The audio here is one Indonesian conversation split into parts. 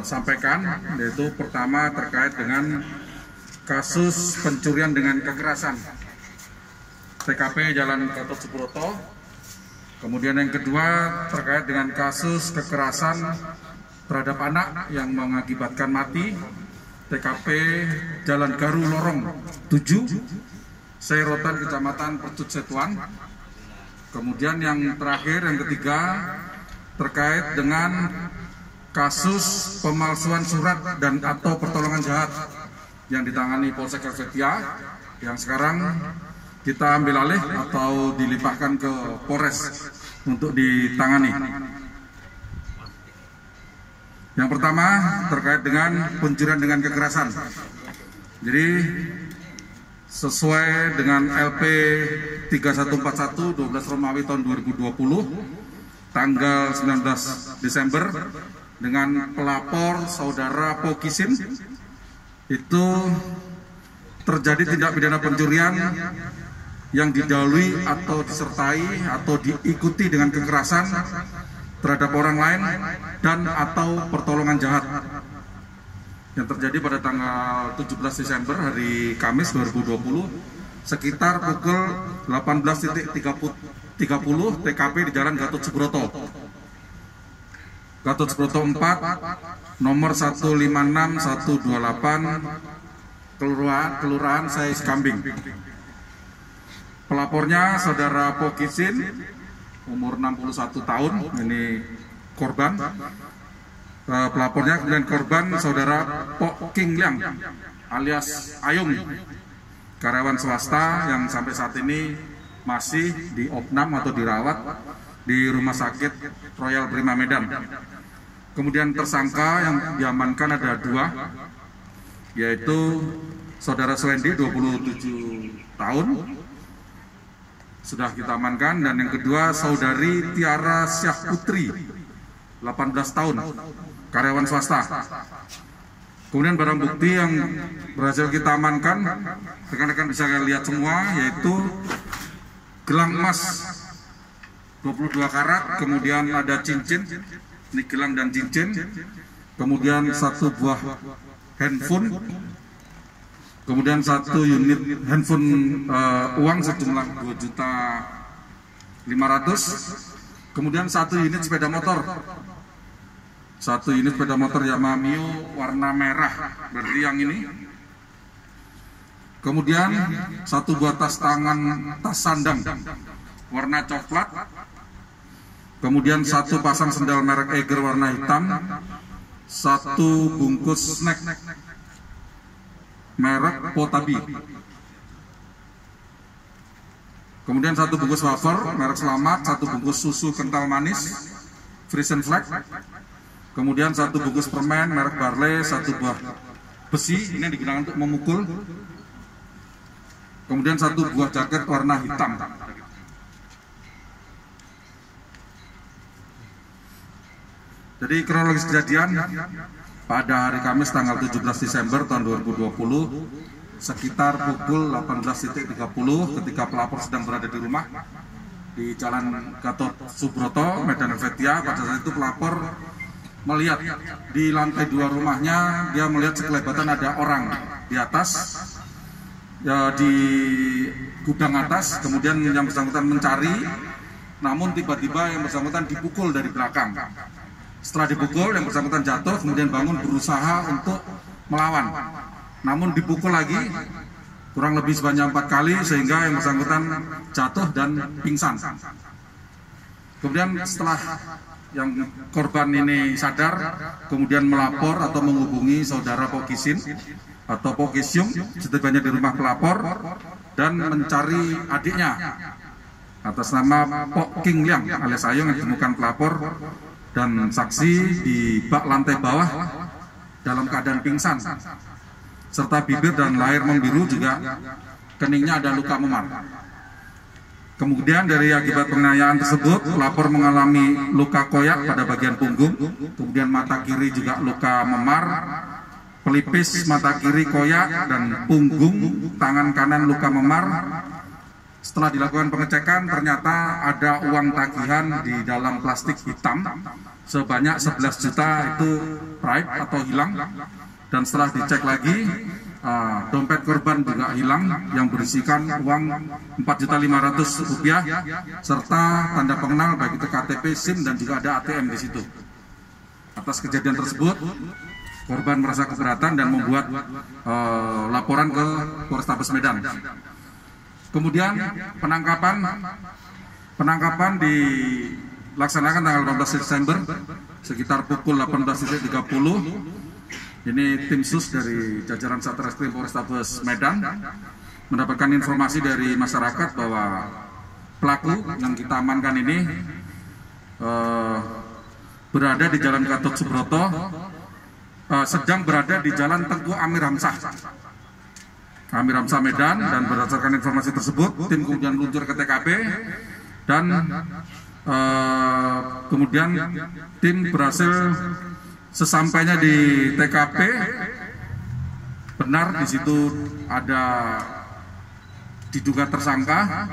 sampaikan, yaitu pertama terkait dengan kasus pencurian dengan kekerasan TKP Jalan Gatot Subroto. Kemudian yang kedua terkait dengan kasus kekerasan terhadap anak yang mengakibatkan mati TKP Jalan Garu Lorong 7, Serotan, Kecamatan Percut Setuan. Kemudian yang terakhir, yang ketiga, terkait dengan kasus pemalsuan surat dan atau pertolongan jahat yang ditangani Polsek Helvetia, yang sekarang kita ambil alih atau dilimpahkan ke Polres untuk ditangani. Yang pertama terkait dengan pencurian dengan kekerasan. Jadi sesuai dengan LP 3141 12 Romawi tahun 2020 tanggal 19 Desember dengan pelapor saudara Pokisin, itu terjadi tindak pidana pencurian yang didahului atau disertai atau diikuti dengan kekerasan terhadap orang lain dan atau pertolongan jahat yang terjadi pada tanggal 17 Desember hari Kamis 2020 sekitar pukul 18.30 TKP di Jalan Gatot Subroto 4 nomor 156128 Kelurahan Sais Kambing. Pelapornya saudara Pokisin, umur 61 tahun, ini korban. Pelapornya kemudian korban saudara Pok King Liang alias Ayung, karyawan swasta yang sampai saat ini masih di opnam atau dirawat di Rumah Sakit Royal Prima Medan. Kemudian tersangka yang diamankan ada dua, yaitu saudara Swendi 27 tahun sudah kita amankan, dan yang kedua saudari Tiara Syah Putri 18 tahun, karyawan swasta. Kemudian barang bukti yang berhasil kita amankan, rekan-rekan bisa lihat semua, yaitu gelang emas 22 karat, kemudian ada cincin, ini gelang dan cincin, kemudian satu buah handphone, kemudian satu unit handphone uang sejumlah 2.500.000, kemudian satu unit sepeda motor, Yamaha Mio warna merah, berarti yang ini. Kemudian satu buah tas sandang warna coklat, kemudian satu pasang sendal merek Eiger warna hitam, satu bungkus snack merek Potabi, kemudian satu bungkus wafer merek Selamat, satu bungkus susu kental manis Frisian Flag, kemudian satu bungkus permen merek Barley, satu buah besi ini digunakan untuk memukul, kemudian satu buah jaket warna hitam. Jadi kronologis kejadian pada hari Kamis tanggal 17 Desember tahun 2020 sekitar pukul 18.30 ketika pelapor sedang berada di rumah di Jalan Gatot Subroto, Medan Helvetia. Pada saat itu pelapor melihat di lantai 2 rumahnya, dia melihat sekelebatan ada orang di atas, ya, di gudang atas. Kemudian yang bersangkutan mencari, namun tiba-tiba yang bersangkutan dipukul dari belakang. Setelah dipukul, yang bersangkutan jatuh, kemudian bangun berusaha untuk melawan, namun dipukul lagi kurang lebih sebanyak 4 kali sehingga yang bersangkutan jatuh dan pingsan. Kemudian setelah yang korban ini sadar, kemudian melapor atau menghubungi saudara Pokisin atau Pokisyung setibanya di rumah pelapor dan mencari adiknya atas nama Pok King Liang alias Ayung yang ditemukan pelapor dan saksi di bak lantai bawah dalam keadaan pingsan, serta bibir dan leher membiru, juga keningnya ada luka memar. Kemudian dari akibat penganiayaan tersebut, pelapor mengalami luka koyak pada bagian punggung, kemudian mata kiri juga luka memar, pelipis mata kiri koyak dan punggung tangan kanan luka memar, Setelah dilakukan pengecekan, ternyata ada uang tagihan di dalam plastik hitam sebanyak 11 juta itu pride atau hilang. Dan setelah dicek lagi, dompet korban juga hilang yang berisikan uang Rp4.500.000 serta tanda pengenal baik itu KTP, SIM dan juga ada ATM di situ. Atas kejadian tersebut, korban merasa keberatan dan membuat laporan ke Polrestabes Medan. Kemudian penangkapan dilaksanakan tanggal 18 Desember sekitar pukul 18.30. Ini tim sus dari jajaran Satreskrim Polrestabes Medan mendapatkan informasi dari masyarakat bahwa pelaku yang kita amankan ini berada di Jalan Gatot Subroto, sedang berada di Jalan Tengku Amir Hamzah Medan, dan berdasarkan informasi tersebut tim kemudian meluncur ke TKP dan kemudian tim berhasil sesampainya di TKP benar di situ ada diduga tersangka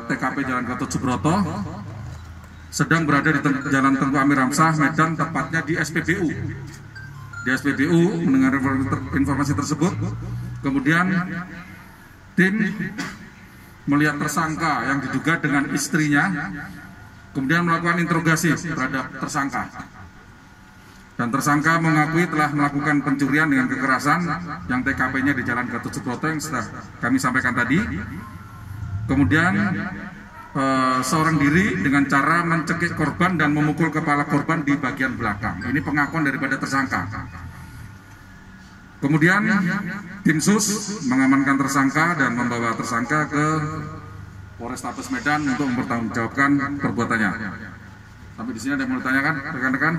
TKP Jalan Gatot Subroto sedang berada di Jalan Tengku Amir Hamzah Medan, tepatnya di SPBU. Di SPBU mendengar informasi tersebut, kemudian tim melihat tersangka yang diduga dengan istrinya, kemudian melakukan interogasi terhadap tersangka. Dan tersangka mengakui telah melakukan pencurian dengan kekerasan yang TKP-nya di Jalan Gatot Subroto yang sudah kami sampaikan tadi. Kemudian seorang diri dengan cara mencekik korban dan memukul kepala korban di bagian belakang. Ini pengakuan daripada tersangka. Kemudian tim sus mengamankan tersangka dan membawa tersangka ke Polrestabes Medan untuk mempertanggungjawabkan perbuatannya. Sampai di sini ada yang mau ditanyakan rekan-rekan?